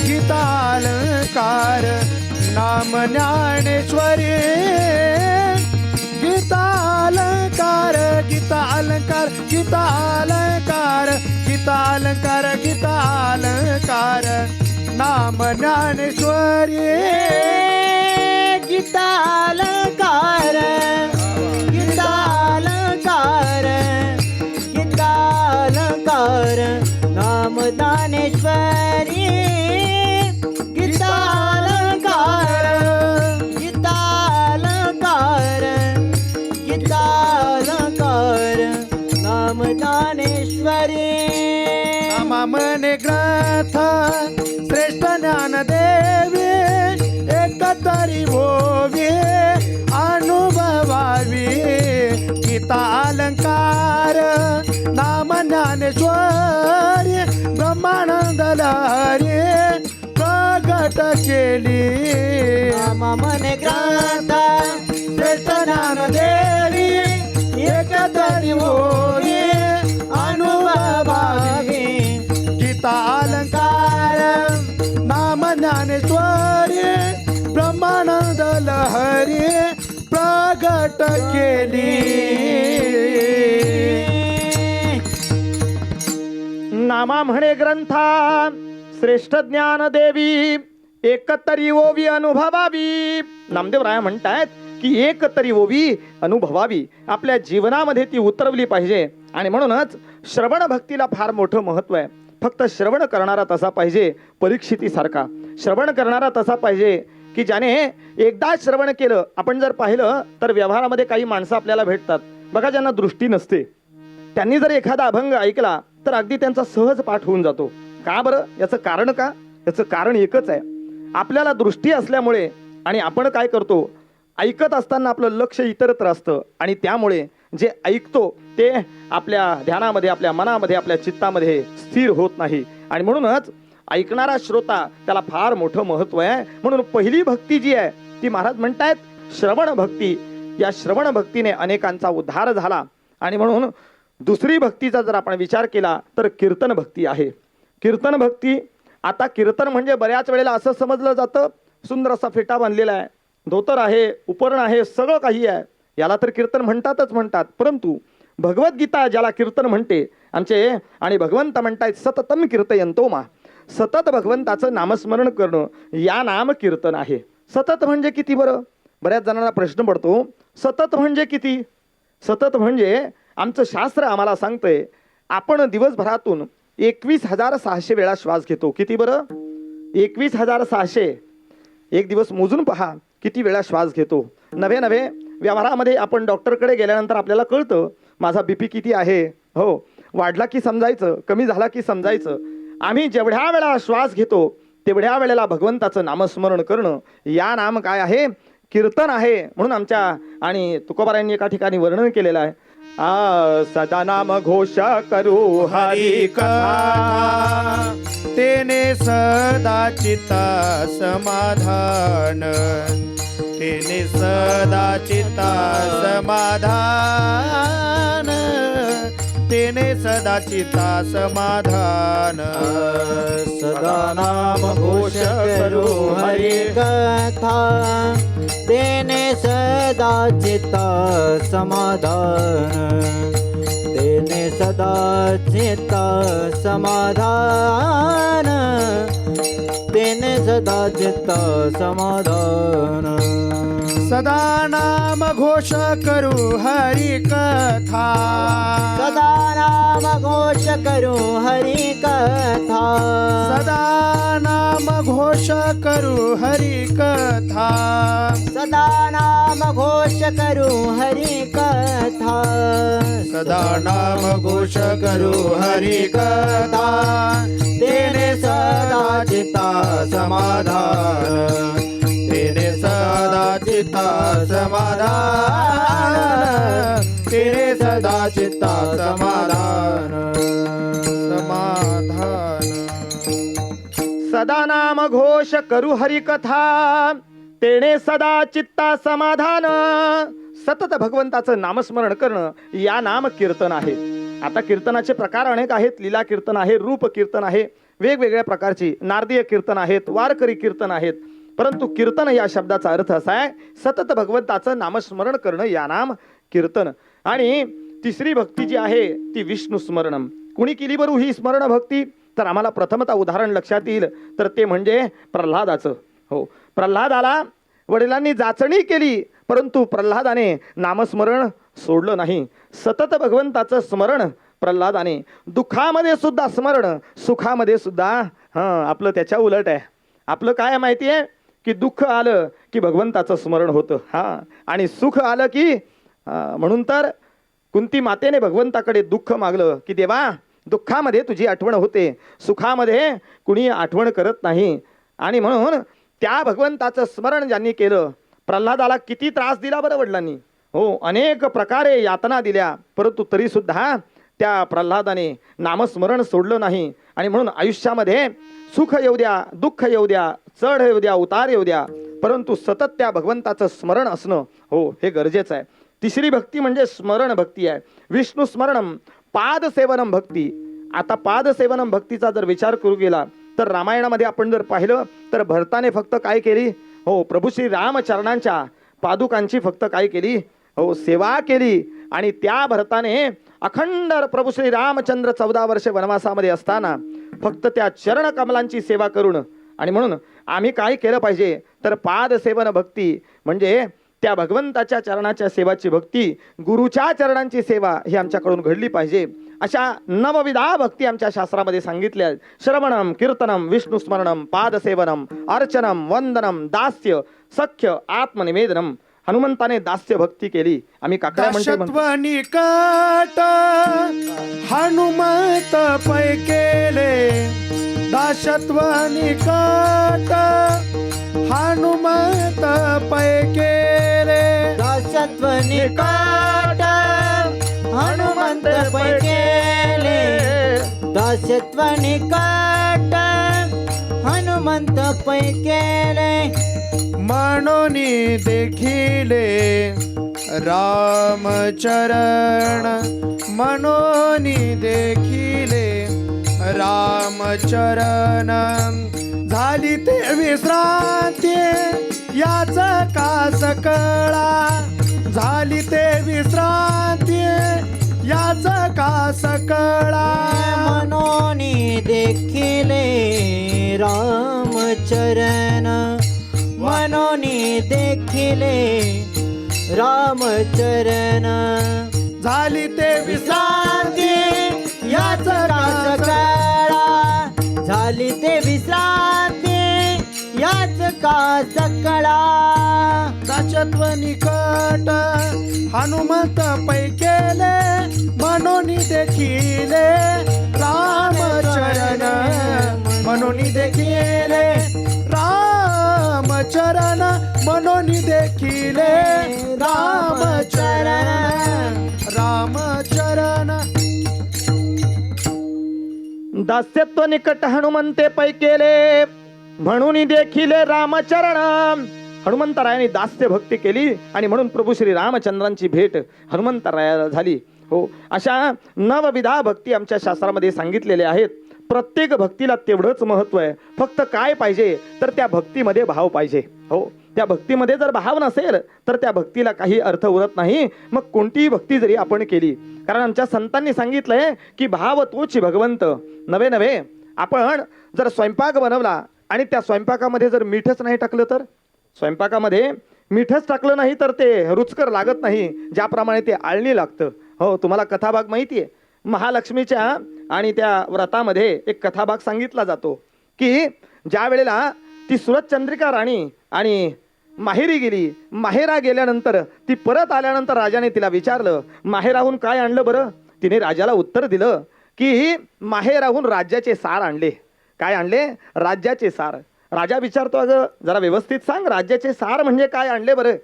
गीतालंकार नाम ज्ञानेश्वरी. गीतालंकार गीतालंकार गीतालंकार गीतालंकार गीतालंकार नाम ज्ञानेश्वरी. गीतालंकार गीतालंकार गीतालंकार नाम ज्ञानेश्वरी. गीतालंकार गीतालंकार गीतालंकार नाम ज्ञानेश्वरी. नामा मने ग्रंथ श्रेष्ठ ज्ञान देवी एकतरी होवी अनुभवावी. गीता अलंकार नाम ज्ञानेश्वरी ब्रह्मानंद लहरी प्रगट केली. नामा मने ग्रंथ श्रेष्ठ ज्ञान देवी एकतरी होवी अनुभवावी. गीता अलंकार नाम ज्ञानेश्वरी ब्रह्मानंद लहरी प्रगट केली. नामा म्हणे ग्रंथा श्रेष्ठ ज्ञान देवी एकतरी ओवी अनुभवावी. नामदेव राय म्हणतायत की एकतरी ओवी अनुभवावी, आपल्या जीवनामध्ये ती उतरवली पाहिजे. आणि म्हणूनच श्रवण भक्तीला फार मोठं महत्व आहे. फक्त श्रवण करणारा तसा पाहिजे परीक्षितीसारखा. श्रवण करणारा तसा पाहिजे की ज्याने एकदा श्रवण केलं. आपण जर पाहिलं तर व्यवहारामध्ये काही माणसं आपल्याला भेटतात बघा, ज्यांना दृष्टी नसते. त्यांनी जर एखादा अभंग ऐकला तर अगदी त्यांचा सहज पाठ होऊन जातो. का बरं? याचं कारण का? याचं कारण एकच आहे, आपल्याला दृष्टी असल्यामुळे. आणि आपण काय करतो, ऐकत असताना आपलं लक्ष इतरत्र असतं आणि त्यामुळे जे ऐकतो ते आपल्या ध्यानामध्ये, आपल्या मनामध्ये, आपल्या चित्तामध्ये स्थिर होत नाही. आणि म्हणूनच ऐकणारा श्रोता त्याला फार मोठं महत्व आहे. म्हणून पहिली भक्ती जी आहे ती महाराज म्हणतायत श्रवण भक्ती. या श्रवण भक्तीने अनेकांचा उद्धार झाला. आणि म्हणून दुसरी भक्तीचा जर आपण विचार केला तर कीर्तन भक्ती आहे. कीर्तन भक्ती, आता कीर्तन म्हणजे बऱ्याच वेळेला असं समजलं जातं, सुंदर असा फेटा बांधलेला आहे, धोतर आहे, उपरण आहे, सगळं काही आहे, याला तर कीर्तन म्हणतातच म्हणतात. परंतु भगवद्गीता ज्याला कीर्तन म्हणते आमचे, आणि भगवंत म्हणतायत सततम कीर्तयंतो मा. सतत भगवंताचं नामस्मरण करणं या नाम कीर्तन आहे. सतत म्हणजे किती बरं? बऱ्याच जणांना प्रश्न पडतो, सतत म्हणजे किती? सतत म्हणजे आमचं शास्त्र आम्हाला सांगतंय आपण दिवसभरातून 21,600 वेळा श्वास घेतो. किती बरं? 21,600. एक दिवस मोजून पहा किती वेळा श्वास घेतो. नव्हे नव्हे व्यवहारामध्ये आपण डॉक्टरकडे गेल्यानंतर आपल्याला कळतं माझा बीपी किती आहे. हो, वाढला की समजायचं, कमी झाला की समजायचं. आम्ही जेवढ्या वेळा श्वास घेतो तेवढ्या वेळेला भगवंताचं नामस्मरण करणं या नाम काय आहे? कीर्तन आहे. म्हणून आमच्या आणि तुकोबारायांनी एका ठिकाणी वर्णन केलेलं आहे, सदा नाम घोष करू हरी कथा तेने सदा चित्ता समाधान. तेने सदा चित्ता समाधान. तेने सदा चित्ता समाधान. सदा नाम घोष करो हरि कथा तेने सदा चित्ता समाधान. तेने सदा चित्ता समाधान. तेने सदा चित्ता समाधान. सदा नाम घोष करू हरि कथा. सदा नाम घोष करो हरि कथा. सदा नाम घोष करू हरि कथा. सदा नाम घोष करो हरि कथा. सदा नाम घोष करू हरि कथा. तेने सदा चित्ता समाधान. तेने सदा चित्ता समाधान. तेने सदा चित्ता समाधान. समाधान. सदा नाम घोष करू हरी कथा तेणे सदा चित्ता समाधान. सतत भगवंताचं नामस्मरण करणं या नाम कीर्तन आहे. आता कीर्तनाचे प्रकार अनेक आहेत. लीला कीर्तन आहे, रूप कीर्तन आहे, वेगवेगळ्या प्रकारची नारदीय कीर्तन आहेत, वारकरी कीर्तन आहेत. परंतु कीर्तन या शब्दाचा अर्थ असा आहे सतत भगवंताचं नामस्मरण करणं या नाम कीर्तन. आणि तिसरी भक्ती जी आहे ती विष्णू स्मरणम. कुणी केली बरू ही स्मरण भक्ती? तर आम्हाला प्रथमतः उदाहरण लक्षात येईल तर ते म्हणजे प्रल्हादाचं. हो, प्रल्हादाला वडिलांनी जाचणी केली परंतु प्रल्हादाने नामस्मरण सोडलं नाही. सतत भगवंताचं स्मरण प्रल्हादाने, दुःखामध्ये सुद्धा स्मरण, सुखामध्ये सुद्धा आपलं त्याच्या उलट आहे. आपलं काय माहिती आहे की दुःख आलं की भगवंताचं स्मरण होतं आणि सुख आलं की म्हणून तर कुंती मातेने भगवंताकडे दुःख मागलं की देवा दुःखामध्ये तुझी आठवण होते, सुखामध्ये कुणी आठवण करत नाही. आणि म्हणून त्या भगवंताचं स्मरण ज्यांनी केलं, प्रल्हादाला किती त्रास दिला बरं वडिलांनी. हो, अनेक प्रकारे यातना दिल्या परंतु तरी सुद्धा त्या प्रल्हादाने नामस्मरण सोडलं नाही. आणि म्हणून आयुष्यामध्ये सुख येऊ द्या, दुःख येऊ द्या, चढ येऊ द्या, उतार येऊ द्या, परंतु सतत त्या भगवंताचं स्मरण असणं हो हे गरजेचं आहे. तिसरी भक्ती म्हणजे स्मरण भक्ती आहे. विष्णू स्मरणम पादसेवनम भक्ती. आता पादसेवनम भक्तीचा जर विचार करू गेला तर रामायणामध्ये आपण जर पाहिलं तर भरताने फक्त काय केली? हो, प्रभू श्री रामचरणांच्या पादुकांची फक्त काय केली? हो, सेवा केली. आणि त्या भरताने अखंड प्रभू श्री रामचंद्र 14 वर्षे वनवासामध्ये असताना फक्त त्या चरण कमलांची सेवा करून. आणि म्हणून आम्ही काय केलं पाहिजे तर पादसेवन भक्ती म्हणजे त्या भगवंताच्या चरणाच्या सेवाची भक्ती, गुरुच्या चरणांची सेवा ही आमच्याकडून घडली पाहिजे. अशा नवविधा भक्ती आमच्या शास्त्रामध्ये सांगितल्या. श्रवणम, कीर्तनम, विष्णू स्मरणम, पादसेवनम, अर्चनम, वंदनम, दास्य, सख्य, आत्मनिवेदनम. हनुमंताने दास्य भक्ती केली. आम्ही काकड्या म्हणतो निकट हनुमंत पै केले, दासत्व निकट हनुमंत पै केले, दासत्व निकट हनुमंत पै केले, दासत्व निकट हनुमंत पै केले. म्हणून देखिले रामचरण, म्हणून देखिले रामचरण. झाली ते विश्रांती याच कास कळा, झाली ते विश्रांती याच कास कळा. मनोनी देखिले रामचरण, मनोनी देखिले रामचरण. झाली ते विश्रांती याच कास कळा, झाली ते विश्रांती याच कास कळा. दासत्व निकट हनुमंत पै केले, म्हणून देखिले रामचरण, म्हणून देखिले रामचरण, म्हणून देखिले रामचरण, रामचरण. दास्यत्व निकट हनुमंते पै केले, म्हणून देखिले रामचरण. हनुमंतरायाने दास्य भक्ती केली आणि म्हणून प्रभू श्री रामचंद्रांची भेट हनुमंतरायाला झाली. हो, अशा नवविधा भक्ती आमच्या शास्त्रामध्ये सांगितलेल्या आहेत. प्रत्येक भक्तीला तेवढंच महत्व आहे. फक्त काय पाहिजे तर त्या भक्तीमध्ये भाव पाहिजे. हो, त्या भक्तीमध्ये जर भाव नसेल तर त्या भक्तीला काही अर्थ उरत नाही. मग कोणतीही भक्ती जरी आपण केली, कारण आमच्या संतांनी सांगितलंय की भाव तोच भगवंत. नवे नवे आपण जर स्वयंपाक बनवला आणि त्या स्वयंपाकामध्ये जर मीठच नाही टाकलं तर, स्वयंपाकामध्ये मीठच टाकलं नाही तर ते रुचकर लागत नाही, ज्याप्रमाणे ते आळणी लागतं. हो, तुम्हाला कथाभाग माहिती आहे. महालक्ष्मीच्या आणि त्या व्रतामध्ये एक कथाभाग सांगितला जातो की ज्या वेळेला ती सुरतचंद्रिका राणी आणि माहेरी गेली, माहेरा गेल्यानंतर ती परत आल्यानंतर राजाने तिला विचारलं माहेराहून काय आणलं बरं? तिने राजाला उत्तर दिलं की माहेराहून राज्याचे सार आणले. काय आणले? राज्याचे सार. राजा विचारतो अगं जरा व्यवस्थित सांग, राज्याचे सार म्हणजे काय आणले बरं?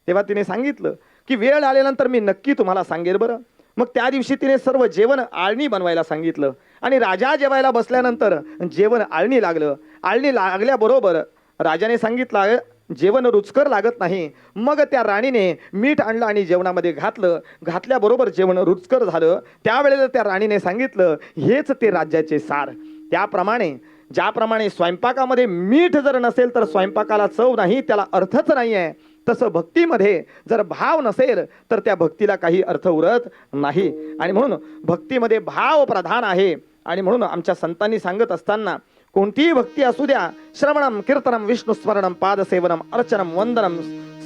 तेव्हा तिने सांगितलं की वेळ आल्यानंतर मी नक्की तुम्हाला सांगेल बरं. मग त्या दिवशी तिने सर्व जेवण आळणी बनवायला सांगितलं आणि राजा जेवायला बसल्यानंतर जेवण आळणी लागलं आळणी लागल्याबरोबर राजाने सांगितलं जेवण रुचकर लागत नाही. मग त्या राणीने मीठ आणलं आणि जेवणामध्ये घातलं. घातल्याबरोबर जेवण रुचकर झालं. त्यावेळेला त्या राणीने सांगितलं हेच ते राज्याचे सार. त्याप्रमाणे ज्याप्रमाणे स्वयंपाकामध्ये मीठ जर नसेल तर स्वयंपाकाला चव नाही, त्याला अर्थच नाही आहे. तसं भक्तीमध्ये जर भाव नसेल तर त्या भक्तीला काही अर्थ उरत नाही. आणि म्हणून भक्तीमध्ये भाव प्रधान आहे. आणि म्हणून आमच्या संतांनी सांगत असताना कोणतीही भक्ती असू द्या, श्रवणम कीर्तनम विष्णुस्मरणम पादसेवनम अर्चनम वंदनम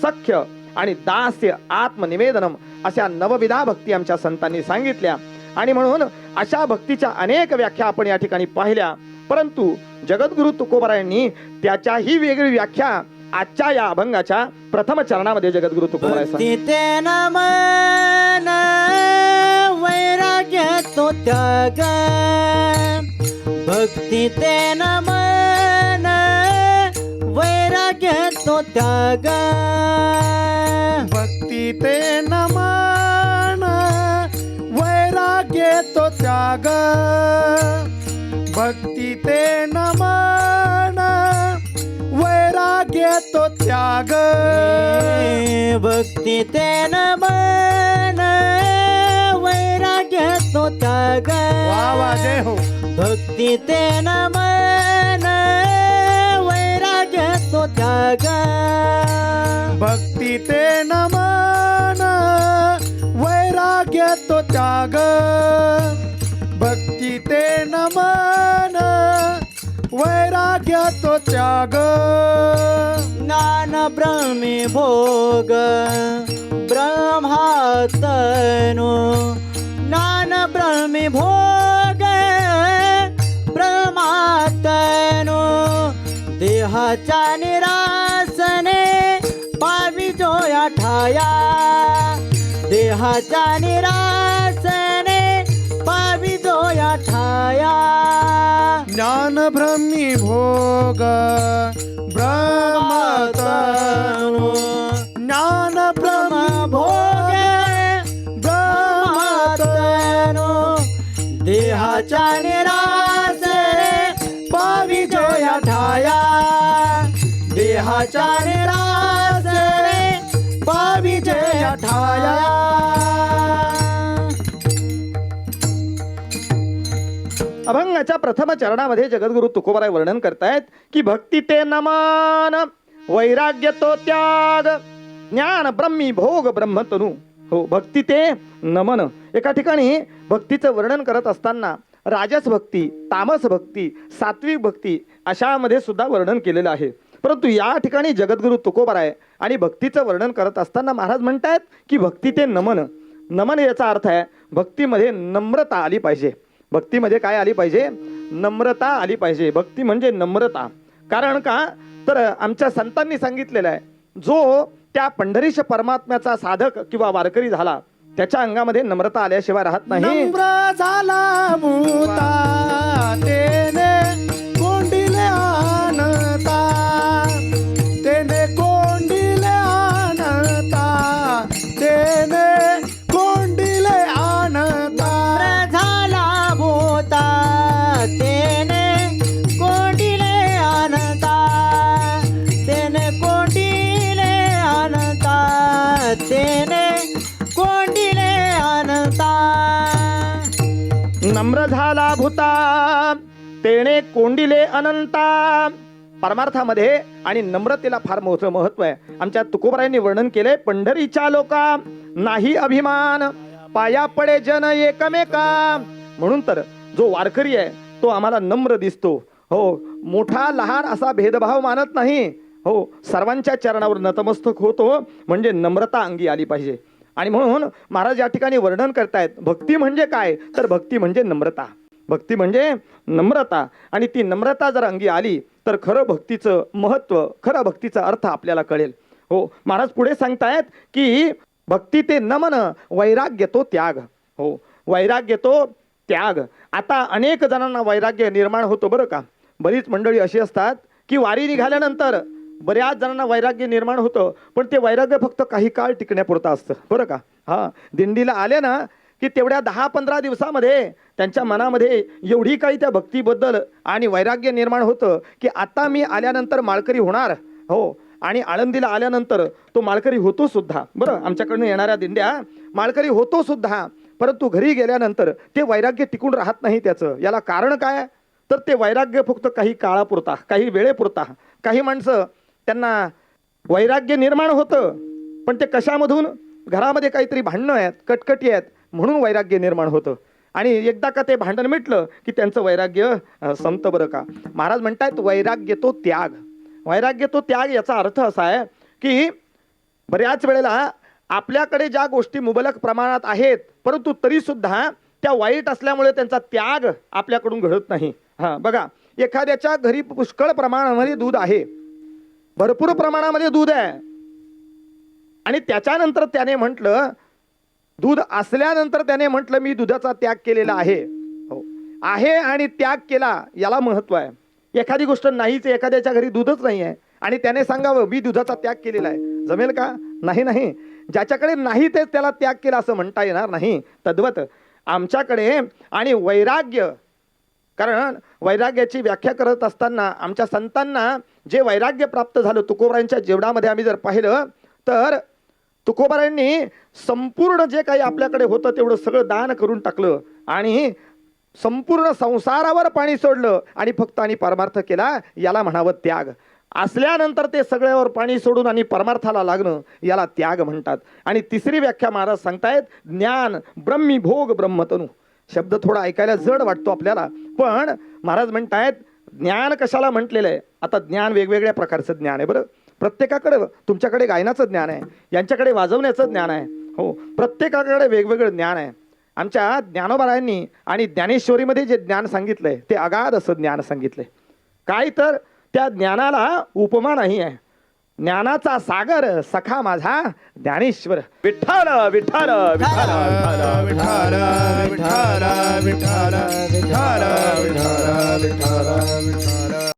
सख्य आणि दास्य आत्मनिवेदनम अशा नवविधा भक्ती आमच्या संतांनी सांगितल्या. आणि म्हणून अशा भक्तीच्या अनेक व्याख्या आपण या ठिकाणी पाहिल्या. परंतु जगद्गुरु तुकोबारायांनी त्याच्याही वेगळी व्याख्या आजच्या या अभंगाच्या प्रथम चरणामध्ये जगद्गुरु तुकोबाराय भक्ती ते नमन वैराग्य तो त्याग, भक्ती ते नमन वैराग्य तो त्याग, भक्ती ते नमन वैराग्य तो त्याग, भक्ती ते नमन वैराग्य तो त्याग, भक्ती ते नमन वैराग्य तो त्याग, वा वा जय हो. भक्ती ते नमन वैराग्य तो त्याग, भक्ती ते नमन वैराग्य तो त्याग, भक्ती ते नमन वैराग्य तो त्याग, ज्ञान ब्रह्मी भोग ब्रह्मातनु, ज्ञान ब्रह्मी भोग ब्रह्मातनु, देहाच्या निरासने पावी जोया ठाया, देहाच्या निरासने पावी जोया ठाया, ज्ञान ब्रह्मी भोग ब्रह्मतनु, ज्ञान ब्रह्मी भोग ब्रह्मातनु, देहाच्या निरासने पावी जोया ठाया, देहाच्या निरासने पावी जोया ठाया. अभंगाच्या प्रथम चरणामध्ये जगद्गुरु तुकोबाराय वर्णन करतायत की भक्ती ते नमन वैराग्य तो त्याग, ज्ञान ब्रह्मी भोग ब्रह्मतनु. हो, भक्ती ते नमन. एका ठिकाणी भक्तीचं वर्णन करत असताना राजस भक्ती, तामस भक्ती, सात्विक भक्ती अशामध्ये सुद्धा वर्णन केलेलं आहे. परंतु या ठिकाणी जगद्गुरु तुकोबाराय आणि भक्तीचं वर्णन करत असताना महाराज म्हणतायत की भक्ती ते नमन. नमन याचा अर्थ आहे भक्तीमध्ये नम्रता आली पाहिजे. भक्तीमध्ये काय आली पाहिजे? नम्रता आली पाहिजे. भक्ती म्हणजे नम्रता. कारण का तर आमच्या संतांनी सांगितलेलं आहे जो त्या पंढरीश परमात्म्याचा साधक किंवा वारकरी झाला त्याच्या अंगामध्ये नम्रता आल्याशिवाय राहत नाही. नम्र झाला भूता तेने कोंडिले आणता, तेने कोंडिले आणता, तेने कोंडिले आणता, झाला भूता तेने कोंडिले आणता, तेने कोंडिले आणता, तेने कोंडिले आणता. नम्र झाला भूता तेणे कोंडिले अनंता. परमार्थामध्ये आणि नम्रतेला फार मोठं महत्व आहे. आमच्या तुकोबारायांनी वर्णन केले पंढरीच्या लोका नाही अभिमान, पाया पडे जन एकमेका. म्हणून तर जो वारकरी आहे तो आम्हाला नम्र दिसतो. हो, मोठा लहान असा भेदभाव मानत नाही. हो, सर्वांच्या चरणावर नतमस्तक होतो. म्हणजे नम्रता अंगी आली पाहिजे. आणि म्हणून महाराज या ठिकाणी वर्णन करतायत भक्ती म्हणजे काय तर भक्ती म्हणजे नम्रता. भक्ती म्हणजे नम्रता. आणि ती नम्रता जर अंगी आली तर खरं भक्तीचं महत्व, खरं भक्तीचा अर्थ आपल्याला कळेल. हो, महाराज पुढे सांगतायत की भक्ती ते नमन वैराग्य तो त्याग. हो, वैराग्य तो त्याग. आता अनेक जणांना वैराग्य निर्माण होतो बरं का. बरीच मंडळी अशी असतात की वारी निघाल्यानंतर बऱ्याच जणांना वैराग्य निर्माण होतं, पण ते वैराग्य फक्त काही काळ टिकण्यापुरतं असतं बरं का. हां, दिंडीला आले ना की तेवढ्या 10-15 दिवसामध्ये त्यांच्या मनामध्ये एवढी काही त्या भक्तीबद्दल आणि वैराग्य निर्माण होतं की आता मी आल्यानंतर माळकरी होणार, हो, आणि आळंदीला आल्यानंतर तो माळकरी होतो सुद्धा. बरं, आमच्याकडनं येणाऱ्या दिंड्या माळकरी होतो सुद्धा, परंतु घरी गेल्यानंतर ते वैराग्य टिकून राहत नाही त्याचं. याला कारण काय? तर ते वैराग्य फक्त काही काळापुरता, काही वेळेपुरता. काही माणसं त्यांना वैराग्य निर्माण होतं, पण ते कशामधून? घरामध्ये काहीतरी भांडणं आहेत, कटकटी आहेत, म्हणून वैराग्य निर्माण होतं. आणि एकदा का ते भांडण मिटलं की त्यांचं वैराग्य संपतं. बरं का, महाराज म्हणतायत वैराग्य तो त्याग. वैराग्य तो त्याग याचा अर्थ असा आहे की बऱ्याच वेळेला आपल्याकडे ज्या गोष्टी मुबलक प्रमाणात आहेत, परंतु तरी सुद्धा त्या वाईट असल्यामुळे त्यांचा त्याग आपल्याकडून घडत नाही. हां, बघा, एखाद्याच्या घरी पुष्कळ प्रमाणामध्ये दूध आहे, भरपूर प्रमाणामध्ये दूध आहे, आणि त्याच्यानंतर त्याने म्हटलं, दूध असल्यानंतर त्याने म्हटलं मी दुधाचा त्याग केलेला आहे. हो, आहे आणि त्याग केला याला महत्व आहे. एखादी गोष्ट नाहीच, एखाद्याच्या घरी दूधच नाही आहे आणि त्याने सांगावं मी दुधाचा त्याग केलेला आहे, जमेल का? नाही, नाही. ज्याच्याकडे नाही तेच त्याला त्याग केला असं म्हणता येणार नाही. तद्वत आमच्याकडे आणि वैराग्य, कारण वैराग्याची व्याख्या करत असताना आमच्या संतांना जे वैराग्य प्राप्त झालं, तुकोबारायांच्या जेवणामध्ये आम्ही जर पाहिलं तर तुकोबारायांनी संपूर्ण जे काही आपल्याकडे होतं तेवढं सगळं दान करून टाकलं आणि संपूर्ण संसारावर पाणी सोडलं आणि फक्त आणि परमार्थ केला, याला म्हणावं त्याग. असल्यानंतर ते सगळ्यावर पाणी सोडून आणि परमार्थाला लागणं याला त्याग म्हणतात. आणि तिसरी व्याख्या महाराज सांगतायत ज्ञान ब्रह्मी भोग ब्रह्मतनु. शब्द थोडा ऐकायला जड वाटतो आपल्याला, पण महाराज म्हणतायत ज्ञान कशाला म्हटलेलं आहे? आता ज्ञान वेगवेगळ्या प्रकारचं ज्ञान आहे. बरं, प्रत्येकाकडे, तुमच्याकडे गायनाचं ज्ञान आहे, यांच्याकडे वाजवण्याचं ज्ञान आहे, हो, प्रत्येकाकडे वेगवेगळं ज्ञान आहे. आमच्या ज्ञानोबारायांनी आणि ज्ञानेश्वरीमध्ये जे ज्ञान सांगितलंय ते अगाध असं ज्ञान सांगितलंय. काय तर त्या ज्ञानाला उपमा नाही आहे. ज्ञानाचा सागर सखा माझा ज्ञानेश्वर. विठ्ठल विठ्ठल विठ्ठल विठ्ठल विठ्ठल विठ्ठल विठ्ठल विठ्ठल विठ्ठल विठ्ठल